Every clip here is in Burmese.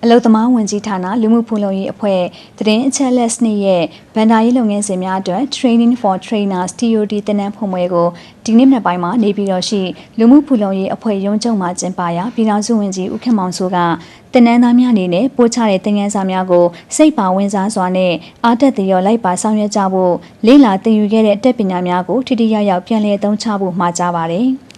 အလုသမားဝန်ကြီးဌာနလူမှုဖူလုံရေးအဖွဲ့သတင်းအချက်လက်စနစ်ရဲ့ဗန်ဒါရေးလုပ်ငန်းစဉ်များအတွက် Training for Trainers TOD သင်တန်းဖွင့်ပွဲကိုဒီနေ့မနက်ပိုင်းမှာနေပြည်တော်ရှိလူမှုဖူလုံရေးအဖွဲ့ရုံးချုပ်မှကျင်းပရာပြည်ထောင်စုဝန်ကြီးဦးခင်မောင်စိုးကသင်တန်းသားများအနေနဲ့ပို့ချတဲ့သင်ခန်းစာများကိုစိတ်ပါဝင်စားစွာနဲ့အားတက်သရောလိုက်ပါဆောင်ရွက်ကြဖို့လေ့လာသင်ယူခဲ့တဲ့အတတ်ပညာများကိုထိထိရောက်ရောက်ပြန်လည်အသုံးချဖို့မှာကြားပါတယ်။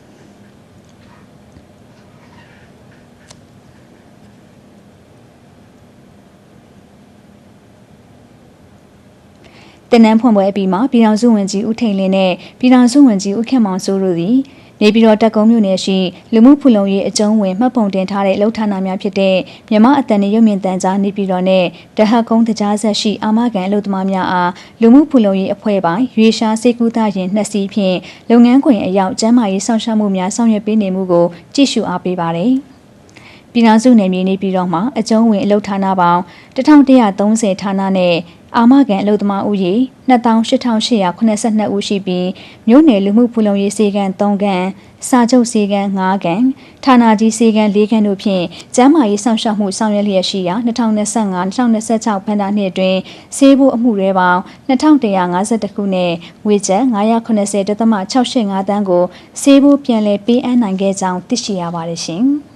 တင်နန်းဖွင့်ပွဲအပြီးမှာပြည်ထောင်စုဝန်ကြီးဦးထိန်လင်းနဲ့ပြည်ထောင်စုဝန်ကြီးဦးခင်မောင်စိုးတို့သည်နေပြည်တော်တပ်ကုန်းမြို့နယ်ရှိလူမှုဖူလုံရေးအကျုံးဝင်မှတ်ပုံတင်ထားတဲ့လှုပ်ဌာနများဖြစ်တဲ့မြန်မာအတန်ရုပ်မြင်သံကြားနေပြည်တော်နဲ့တဟတ်ကုန်းတကြားဆက်ရှိအာမခံအလုပ်သမားများအားလူမှုဖူလုံရေးအဖွဲ့ပိုင်းရွေရှားစေကူးသားရင်2စီးဖြင့်လုပ်ငန်းခွင်အရောက်ကျန်းမာရေးဆောင်ရှောက်မှုများဆောင်ရွက်ပေးနေမှုကိုကြည့်ရှုအားပေးပါတယ်။ပြည်ထောင်စုနယ်မြေနေပြည်တော်မှာအကျုံးဝင်အလုပ်ဌာနပေါင်း1130ဌာနနဲ့အာမခံအလုပ်သမားဦးရေ28,882 ဦးရှိပြီးမြို့နယ်လူမှုဖူလုံရေးစေကမ်း3ခန်းစာချုပ်စေကမ်း5ခန်းဌာနကြီးစေကမ်း4ခန်းတို့ဖြင့်ကျန်းမာရေးဆောင်ရှောက်မှုဆောင်ရွက်လျက်ရှိရာ2025-2026 ဘဏ္ဍာနှစ်အတွင်းဆေးဖို့အမှုတွေပေါင်း2152ခုနဲ့ငွေကျပ်990.685 တန်းကိုဆေးဖို့ပြန်လည်ပေးအပ်နိုင်ခဲ့ကြောင်းသိရှိရပါတယ်ရှင်။